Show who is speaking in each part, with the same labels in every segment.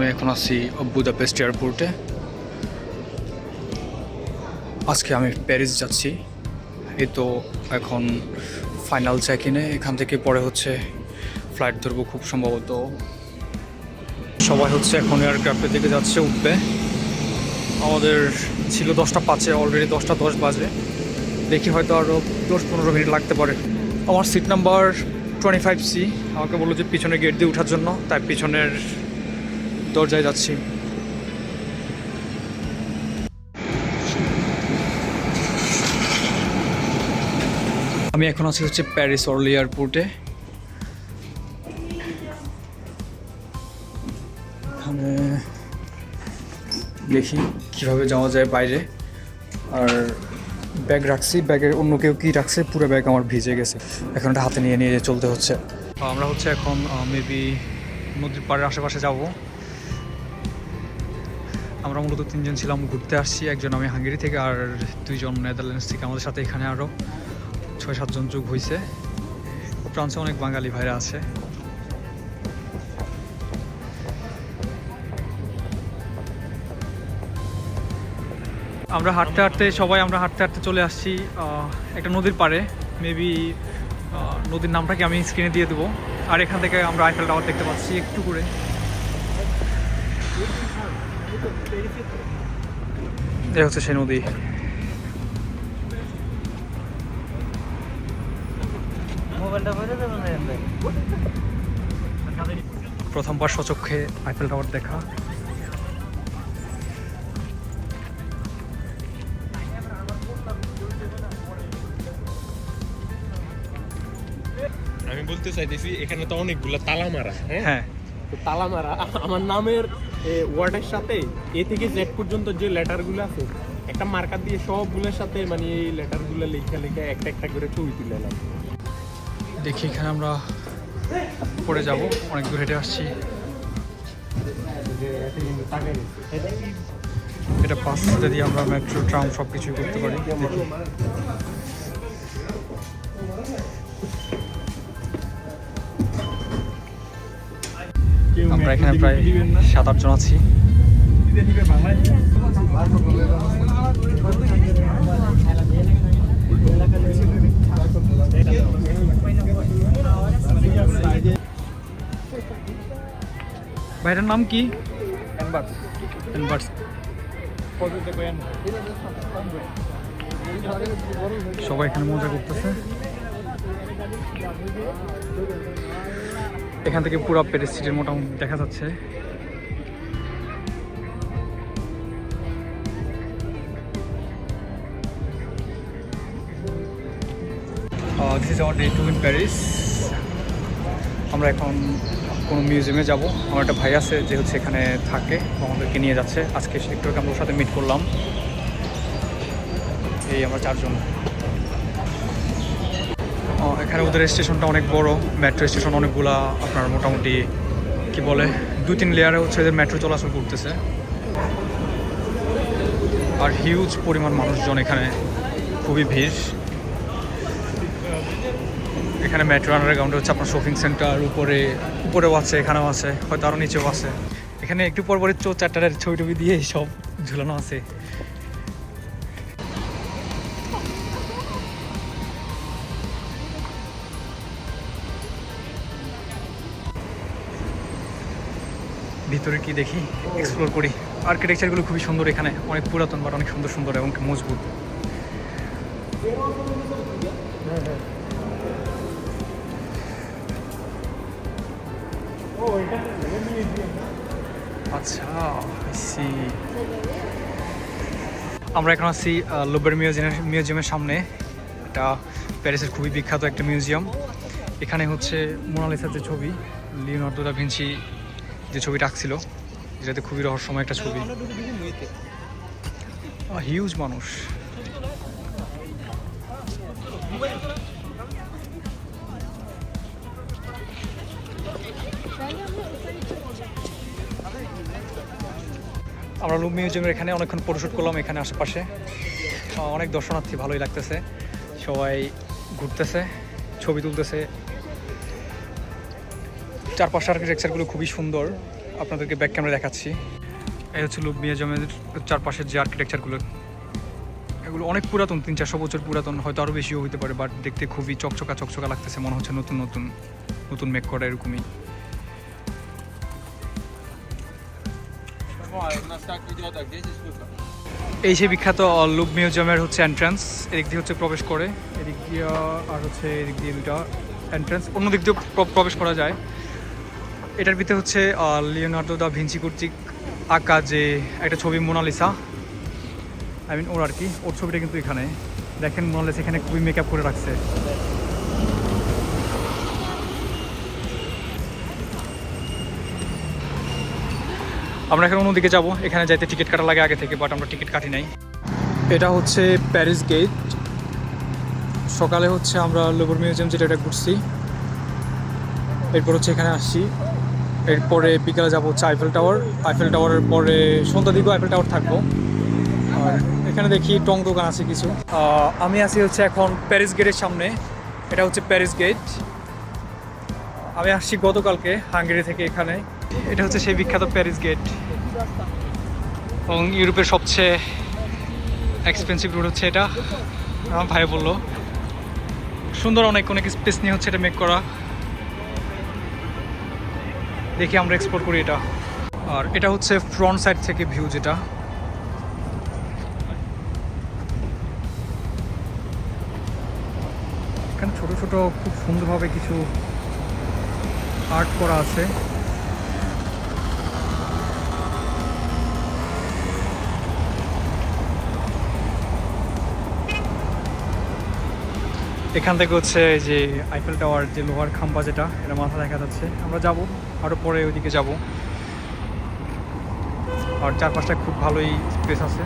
Speaker 1: আমি এখন আছি বুদাপেস্ট এয়ারপোর্টে। আজকে আমি প্যারিস যাচ্ছি। এই তো এখন ফাইনাল চেক ইনে, এখান থেকে পরে হচ্ছে ফ্লাইট ধরবো খুব সম্ভবত। সবাই হচ্ছে এখন এয়ারক্রাফটের দিকে যাচ্ছে, উঠবে। আমাদের ছিল 10:05, অলরেডি 10:10 বাজে। দেখি হয়তো আরও 10-15 মিনিট লাগতে পারে। আমার সিট নাম্বার 25C। আমাকে বললো যে পিছনের গেট দিয়ে ওঠার জন্য, তাই পিছনের দরজায় যাচ্ছি। আমি এখন আছি হচ্ছে প্যারিস অর্লি এয়ারপোর্টে। এখানে দেখি কীভাবে যাওয়া যায় বাইরে। আর ব্যাগ রাখছি, ব্যাগের অন্য কেউ কী রাখছে, পুরো ব্যাগ আমার ভিজে গেছে। এখন এটা হাতে নিয়ে নিয়ে চলতে হচ্ছে। আমরা হচ্ছে এখন মেবি নদীর পাড়ের আশেপাশে যাব। আমরা মূলত 3 জন ছিলাম, ঘুরতে আসছি। একজন আমি হাঙ্গেরি থেকে, আর 2 জন নেদারল্যান্ডস থেকে। আমাদের সাথে এখানে আরও 6-7 জন যোগ হয়েছে। ফ্রান্সে অনেক বাঙালি ভাইরা আছে। আমরা হাঁটতে হাঁটতে চলে আসছি একটা নদীর পাড়ে। মেবি নদীর নামটাকে আমি স্ক্রিনে দিয়ে দেবো। আর এখান থেকে আমরা আইফেল টাওয়ার দেখতে পাচ্ছি একটু করে। এই হচ্ছে সেই নদী। প্রথমবার স্বচক্ষে আইফেল টাওয়ার দেখা।
Speaker 2: আমি বলতে চাইতেছি এখানে তো অনেকগুলো তালা মারা।
Speaker 1: হ্যাঁ,
Speaker 2: তো তালা মারা আমার নামের ওয়ার্ডের সাথে এ থেকে জেড পর্যন্ত যে লেটারগুলো আছে, একটা মার্কার দিয়ে সবগুলোর সাথে মানে এই লেটারগুলো লেখা লেখা একটা একটা করে ছবি তুলে এলাম।
Speaker 1: দেখি এখানে আমরা পরে যাব। অনেক দূর হেঁটে আসছি। এটা পাঁচ দিয়ে আমরা মেট্রো, ট্রাম সব কিছুই করতে পারি। দেখি আমরা এখানে প্রায় 7-8 জন আছি। ভাইটার নাম কি? সবাই এখানে মজা করতেছে। এখান থেকে পুরো প্যারিস সিটির মোটামুটি দেখা যাচ্ছে। This is our day 2 in Paris. আমরা এখন কোনো মিউজিয়ামে যাব। আমার একটা ভাই আছে যে হচ্ছে এখানে থাকে, আমাদেরকে নিয়ে যাচ্ছে। আজকে একটু আমরা ওর সাথে মিট করলাম। এই আমরা 4 জন। এখানে ওদের স্টেশনটা অনেক বড়, মেট্রো স্টেশন অনেকগুলা। আপনার মোটামুটি কি বলে 2-3 লেয়ারে হচ্ছে এদের মেট্রো চলাচল করতেছে। আর হিউজ পরিমাণ মানুষজন এখানে, খুবই ভিড়। এখানে মেট্রো আন্ডারগ্রাউন্ডে হচ্ছে আপনার শপিং সেন্টার, উপরেও আছে, এখানেও আছে, হয়তো আরও নিচেও আছে। এখানে একটু পরপরই 4-4টার ছবি টবি দিয়ে সব ঝুলানো আছে। ভিতরে কি দেখি, এক্সপ্লোর করি। আর্কিটেকচারগুলো খুবই সুন্দর এখানে, অনেক পুরাতন বাট অনেক সুন্দর সুন্দর এবং মজবুত। আচ্ছা, আমরা এখন আছি লুভর মিউজিয়ামের সামনে। এটা প্যারিসের খুবই বিখ্যাত একটা মিউজিয়াম। এখানে হচ্ছে মোনালিসার যে ছবি, লিওনার্দো দা ভিঞ্চি যে ছবিটা আঁকছিল, যেটাতে খুবই রহস্যময় একটা ছবি। হিউজ মানুষ। আমরা লুভর মিউজিয়ামের এখানে অনেকক্ষণ ফটোশ্যুট করলাম। এখানে আশেপাশে অনেক দর্শনার্থী, ভালোই লাগতেছে। সবাই ঘুরতেছে, ছবি তুলতেছে। চারপাশে আর্কিটেকচারগুলো খুবই সুন্দর। আপনাদেরকে ব্যাক ক্যামেরা দেখাচ্ছি। এই হচ্ছে লুভ মিউজিয়ামের চারপাশের যে আর্কিটেকচারগুলো, এগুলো অনেক পুরাতন, 300-400 বছর পুরাতন, হয়তো আরও বেশিও হতে পারে, বাট দেখতে খুবই চকচকা লাগতেছে, মনে হচ্ছে নতুন নতুন নতুন মেক করা এরকমই। এই যে বিখ্যাত লুভ মিউজিয়ামের হচ্ছে এন্ট্রান্স, এদিক দিয়ে হচ্ছে প্রবেশ করে, এদিক দিয়ে আর হচ্ছে এদিক দিয়ে দুটা এন্ট্রান্স, অন্য দিক দিয়ে প্রবেশ করা যায়। এটার ভিতরে হচ্ছে লিওনার্দো দা ভিঞ্চি কর্তৃক আঁকা যে একটা ছবি মোনালিসা, আই মিন ওর আর কি, ওর ছবিটা কিন্তু এখানে দেখেন, মোনালিসা এখানে খুবই মেকআপ করে রাখছে। আমরা এখন অন্যদিকে যাব, এখানে যাইতে টিকিট কাটা লাগে আগে থেকে, বাট আমরা টিকিট কাটি নাই। এটা হচ্ছে প্যারিস গেট। সকালে হচ্ছে আমরা লুভর মিউজিয়াম যেটা এটা ঘুরছি, এরপর হচ্ছে এখানে আসছি, এরপরে বিকালে যাবো হচ্ছে আইফেল টাওয়ার, আইফেল টাওয়ারের পরে সন্ধ্যা দিকেও আইফেল টাওয়ার থাকবো। আর এখানে দেখি টং দোকান আছে কিছু। আমি আছি হচ্ছে এখন প্যারিস গেটের সামনে, এটা হচ্ছে প্যারিস গেট। আমি আসছি গতকালকে হাঙ্গেরি থেকে এখানে। এটা হচ্ছে সেই বিখ্যাত প্যারিস গেট, এবং ইউরোপের সবচেয়ে এক্সপেন্সিভ রোড হচ্ছে এটা, আমার ভাই বললো। সুন্দর, অনেক স্পেস নিয়ে হচ্ছে এটা মেক করা। দেখি আমরা এক্সপ্লোর করি এটা। আর এটা হচ্ছে ফ্রন্ট সাইড থেকে ভিউ, যেটা এখানে ছোট ছোট খুব সুন্দরভাবে কিছু আর্ট করা আছে। এখান থেকে হচ্ছে যে আইফেল টাওয়ার, যে লোহার খাম্বা যেটা, এটা মাথা দেখা যাচ্ছে। আমরা যাব আরও পরে ওইদিকে যাব। আর চারপাশটা খুব ভালোই স্পেস আছে।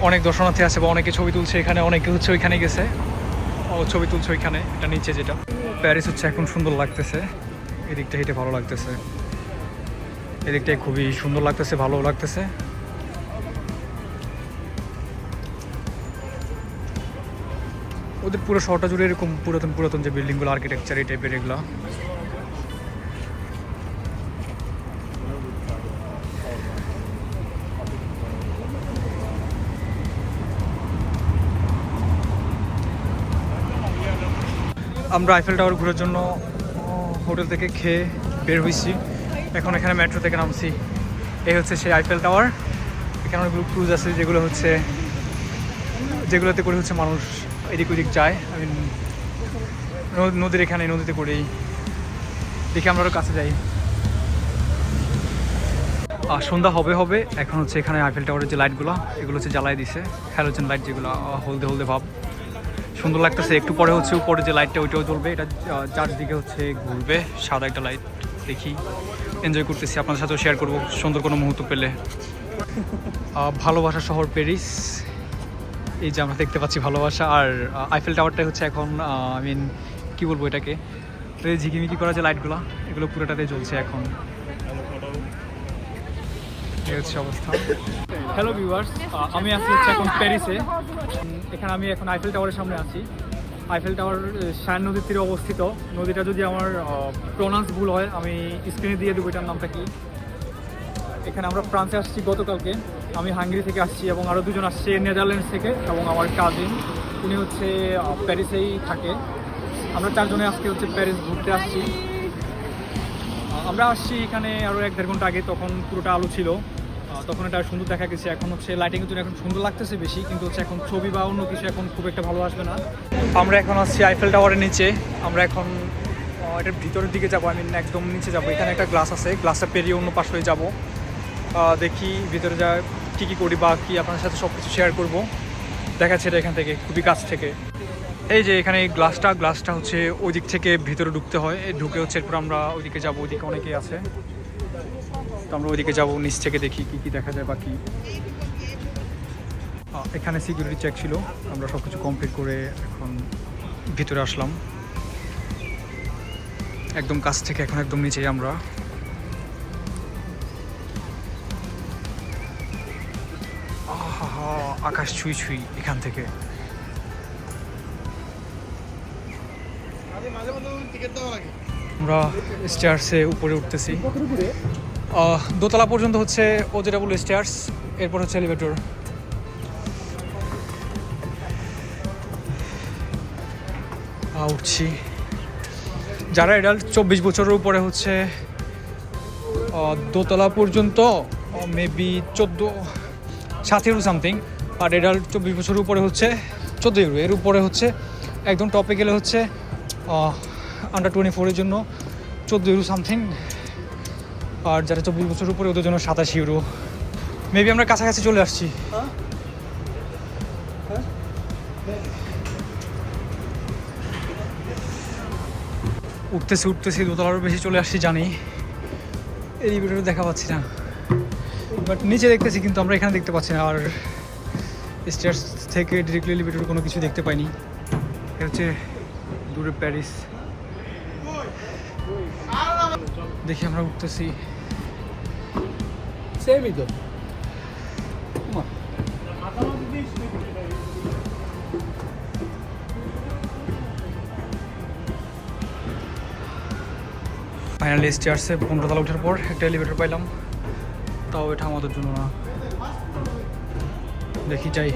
Speaker 1: অনেক দর্শনার্থী আছে বা অনেকে ছবি তুলছে এখানে, অনেকে হচ্ছে ওইখানে গেছে ও ছবি তুলছে ওইখানে, এটা নিচে যেটা। প্যারিস হচ্ছে এখন সুন্দর লাগতেছে, এদিকটা হেঁটে ভালো লাগতেছে, এদিকটাই খুবই সুন্দর লাগতেছে, ভালো লাগতেছে। ওদের পুরো শহরটা জুড়ে এরকম পুরাতন পুরাতন যে বিল্ডিংগুলো, আর্কিটেকচার এই টাইপের এগুলো। আমরা আইফেল টাওয়ার ঘোরার জন্য হোটেল থেকে খেয়ে বের হয়েছি, এখন এখানে মেট্রো থেকে নামছি। এই হচ্ছে সেই আইফেল টাওয়ার। এখানে অনেকগুলো ক্রুজ আছে যেগুলোতে করে হচ্ছে মানুষ এদিক ওদিক যায়। আমি নদীর এখানে নদীতে করেই দেখি আমরা আরও কাছে যাই। আর সন্ধ্যা হবে এখন হচ্ছে এখানে আইফেল টাওয়ারের যে লাইটগুলো, এগুলো হচ্ছে জ্বালাই দিছে, হ্যালোজেন লাইট, যেগুলো হলদে হলদে ভাব, সুন্দর লাগতেছে। একটু পরে হচ্ছে উপরে যে লাইটটা ওইটাও জ্বলবে, এটা চারদিকে হচ্ছে ঘুরবে, সাদা একটা লাইট। দেখি, এনজয় করতেছি, আপনাদের সাথেও শেয়ার করবো সুন্দর কোনো মুহূর্ত পেলে। ভালোবাসা শহর প্যারিস, এই যে আমরা দেখতে পাচ্ছি ভালোবাসা। আর আইফেল টাওয়ারটাই হচ্ছে এখন আই মিন কী বলবো এটাকে, ঝিকিমিকি করা যে লাইটগুলো, এগুলো পুরোটাতে জ্বলছে এখন। এই হচ্ছে অবস্থা। হ্যালো ভিউয়ার্স, আমি আছি হচ্ছে এখন প্যারিসে। এখানে আমি এখন আইফেল টাওয়ারের সামনে আছি। আইফেল টাওয়ার শায়ন নদীর তীরে অবস্থিত। নদীটা যদি আমার প্রোনাউন্স ভুল হয় আমি স্ক্রিনে দিয়ে দেবো এটার নামটা কি। এখানে আমরা ফ্রান্সে আসছি গতকালকে, আমি হাঙ্গেরি থেকে আসছি, এবং আরও দুজন আসছে নেদারল্যান্ডস থেকে, এবং আমার কাজিন, উনি হচ্ছে প্যারিসেই থাকে। আমরা চারজনে আজকে হচ্ছে প্যারিস ঘুরতে আসছি। আমরা আসছি এখানে আরও 1-1.5 ঘন্টা আগে, তখন পুরোটা আলো ছিল, তখন এটা সুন্দর দেখা গেছে। এখন হচ্ছে লাইটিংয়ের জন্য এখন সুন্দর লাগতেছে বেশি, কিন্তু হচ্ছে এখন ছবি বা অন্য কিছু এখন খুব একটা ভালো আসবে না। আমরা এখন আসছি আইফেল টাওয়ারের নিচে। আমরা এখন এটার ভিতরের দিকে যাবো, আমি একদম নিচে যাবো। এখানে একটা গ্লাস আছে, গ্লাসটা পেরিয়ে অন্য পাশ হয়ে যাবো। দেখি ভিতরে যা কী করি বা কি আপনার সাথে সব কিছু শেয়ার করবো। দেখাচ্ছে এটা এখান থেকে খুবই কাছ থেকে। এই যে এখানে এই গ্লাসটা হচ্ছে ওই দিক থেকে ভিতরে ঢুকতে হয়, ঢুকে হচ্ছে এরপর আমরা ওইদিকে যাবো। ওইদিকে অনেকেই আছে, তো আমরা ওইদিকে যাবো, নিচ থেকে দেখি কি দেখা যায় বাকি। এখানে সিকিউরিটি চেক ছিল, আমরা সব কিছু কমপ্লিট করে এখন ভিতরে আসলাম একদম কাছ থেকে। এখন একদম নিচেই আমরা। আকাশ ছুঁই এখান থেকে। আমরা স্টেয়ার্সে উপরে উঠতেছি। দোতলা পর্যন্ত হচ্ছে ও যেটা বললো স্টেয়ার্স, এরপর হচ্ছে এলিভেটর। উঠছি। যারা এডাল্ট 24 বছরের উপরে হচ্ছে দোতলা পর্যন্ত মেবি 7 ইউরো সামথিং, আর এডাল্ট 24 বছরের উপরে হচ্ছে 14 ইউরো। এর উপরে হচ্ছে একদম টপে গেলে হচ্ছে আন্ডার 24-এর জন্য 14 ইউরো সামথিং, আর যারা 24 বছরের উপরে ওদের জন্য 27 ইউরো। মেবি আমরা কাছাকাছি চলে আসছি। উঠতেছি দোতলারও বেশি চলে আসছি জানি, এলিভেটর দেখা পাচ্ছি না, বাট নিচে দেখতেছি কিন্তু আমরা এখানে দেখতে পাচ্ছি না। আর স্টেয়ার্স থেকে ডিরেক্টলি এলিভেটর কোনো কিছু দেখতে পাইনি। এটা হচ্ছে দূরে প্যারিস। দেখি আমরা উঠতেছি।
Speaker 2: সেমই তো।
Speaker 1: ফাইনালি স্টেয়ার্সে 15 তলা ওঠার পর একটা এলিভেটর পাইলাম, তাও এটা আমাদের জন্য না। দেখি যাই।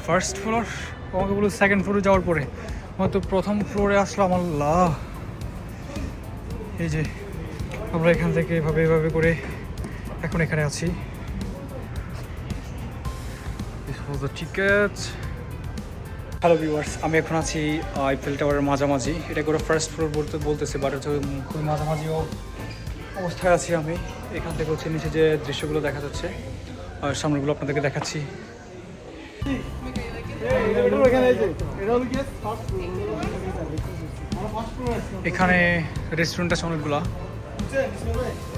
Speaker 1: ফার্স্ট ফ্লোর, আমাকে বলো সেকেন্ড ফ্লোরে যাওয়ার পরে, হয়তো প্রথম ফ্লোরে আসলাম। আল্লাহ, এই যে আমরা এখান থেকে এভাবে করে এখন এখানে আছি। হ্যালো ভিউয়ার্স, আমি এখন আছি আইফেল টাওয়ারের মাঝামাঝি। এটা করে ফার্স্ট ফ্লোর বলতেছে, বাট হচ্ছে খুবই মাঝামাঝি অবস্থায় আছি আমি। এখান থেকে হচ্ছে নিচে যে দৃশ্যগুলো দেখা যাচ্ছে আর সামনেগুলো আপনাদেরকে দেখাচ্ছি। এখানে রেস্টুরেন্ট আছে অনেকগুলা।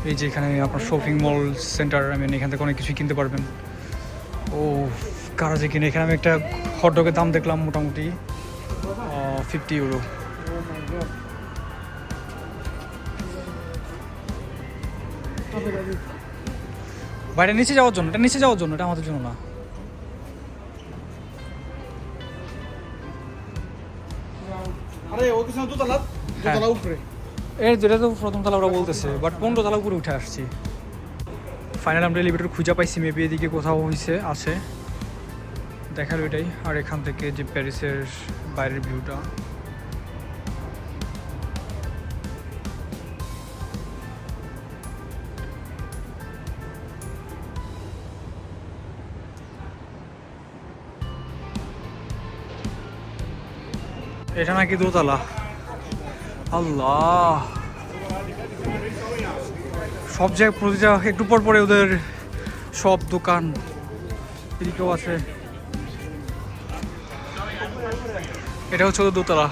Speaker 1: এই যে এখানে আপনার শপিং মল সেন্টার, এখান থেকে অনেক কিছুই কিনতে পারবেন। ও কারা যে কিনে, এখানে আমি একটা হটডগের দাম দেখলাম মোটামুটি 50 ইউরো। বাইরে নিচে যাওয়ার জন্য, এটা নিচে যাওয়ার জন্য, এটা আমাদের জন্য না। এর যেটা তো প্রথম তলা ওরা বলতেছে, বাট 15 তলা উপরে উঠে আসছি। ফাইনাল আমরা এলিভেটর খুঁজে পাইছি, মেবি এদিকে কোথাও আছে দেখালো এটাই। আর এখান থেকে যে প্যারিসের বাইরের ভিউটা, এটা নাকি দোতলা। আল্লাহ, সব জায়গায় প্রতিটা একটু পর পরে ওদের সব দোকান, এদিকেও আছে। এটা হচ্ছে ওদের দোতলা।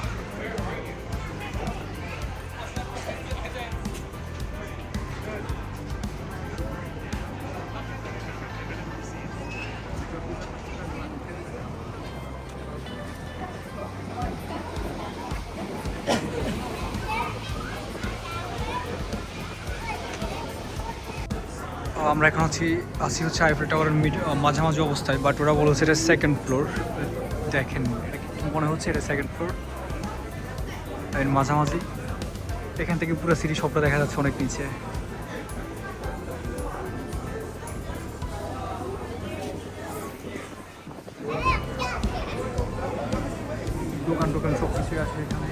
Speaker 1: আমরা এখন আছি হচ্ছে আইফেল টাওয়ারের মাঝামাঝি অবস্থায়, বাট ওরা বলেছে এটা সেকেন্ড ফ্লোর। দেখেন এটা কি মনে হচ্ছে, এটা সেকেন্ড ফ্লোর এর মাঝামাঝি। এখান থেকে পুরো সিটি সবটা দেখা যাচ্ছে অনেক নিচে। দোকান সব কিছু আছে এখানে।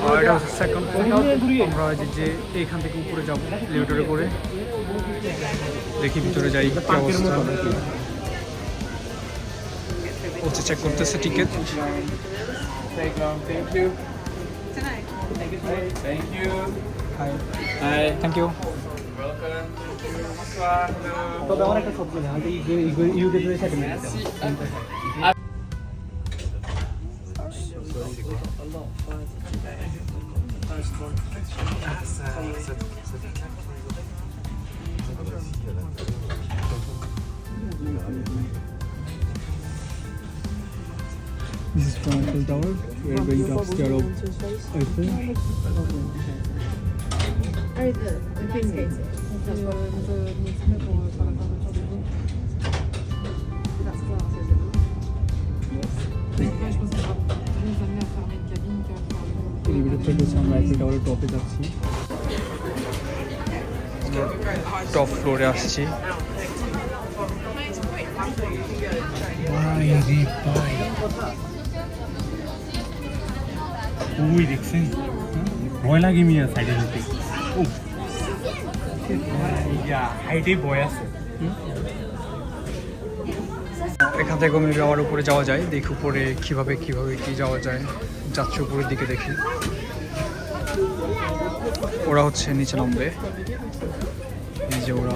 Speaker 1: আর এটা হচ্ছে সেকেন্ড ফ্লোর। আমরা যে এইখান থেকে উপরে যাবো এলিভেটরে করে, দেখি ভিতরে যাই কি অবস্থা। হচ্ছে চেক করতেছে টিকিট। Thank you. তবে আমার একটা সবজি না, This is from Eiffel Tower. We are going to upstairs of Eiffel. এই ভিডিওতে হচ্ছে আমরা আইফেল টাওয়ারের টপে যাচ্ছি, টপ ফ্লোরে আসছি।
Speaker 2: ওই দেখছেন, ভয় লাগে মিয়া সাইডে যেতে। ও হাইটে ভয় আছে।
Speaker 1: এখান থেকে মেবি আবার উপরে যাওয়া যায়, দেখি উপরে কিভাবে কি যাওয়া যায়। যাচ্ছে উপরের দিকে, দেখি ওরা হচ্ছে নিচে নামবে। এই যে ওরা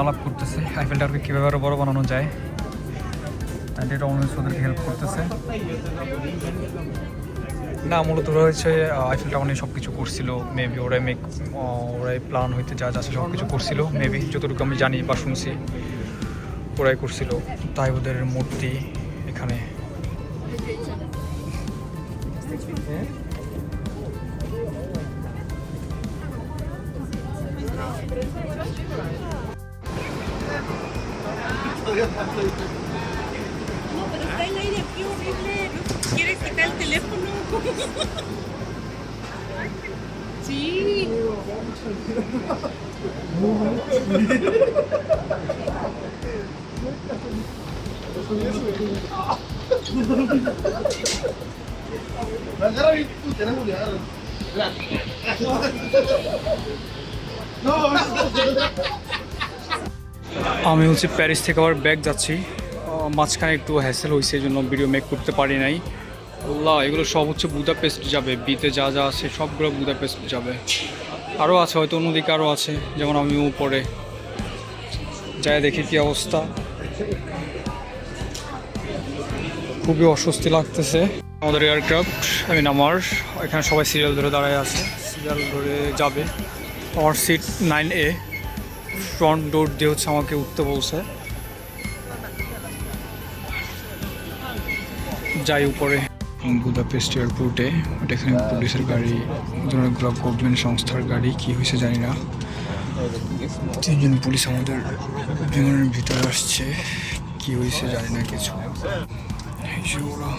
Speaker 1: আলাপ করতেছে আইফেল টাওয়ারকে কীভাবে আরও বড় বানানো যায়, অ্যান্ড এটা অন্য ওদেরকে হেল্প করতেছে। না, মূলত ওরা হচ্ছে আইফেল টাওয়ার নিয়ে সব কিছু করছিল মেবি। ওরাই প্ল্যান হইতে যা আছে সব কিছু করছিল মেবি, যতটুকু আমি জানি বা শুনছি ওরাই করছিল। তাই ওদের মূর্তি এখানে।
Speaker 3: No, pero está el aire aquí horrible. ¿No quieres quitar el teléfono? Sí.
Speaker 1: আমি হচ্ছে প্যারিস থেকে আবার ব্যাগ যাচ্ছি। মাঝখানে একটু হ্যাসেল হয়েছে, এই জন্য ভিডিও মেক করতে পারি নাই। আল্লাহ, এগুলো সব হচ্ছে বুদাপেস্ট যাবে। বিতে যা যা আছে সবগুলো বুদাপেস্ট যাবে। আরও আছে হয়তো, অন্যদিকে আরও আছে, যেমন আমি উপরে যাই দেখি কি অবস্থা। খুবই অস্বস্তি লাগতেছে। আমাদের এয়ারক্রাফট, আমার এখানে সবাই সিরিয়াল ধরে দাঁড়ায় আছে, সিরিয়াল ধরে যাবে। আমার সিট 9A, ফ্রন্ট ডোর দিয়ে হচ্ছে আমাকে উঠতে বলছে। যাই উপরে। বুদাপেস্ট এয়ারপোর্টে, ওটা এখানে পুলিশের গাড়ি, অনেকগুলো গভর্নমেন্ট সংস্থার গাড়ি, কি হয়েছে জানি না। 3জন পুলিশ আমাদের বিমানের ভিতরে আসছে, কি হয়েছে জানি না কিছু। এই যে ওরা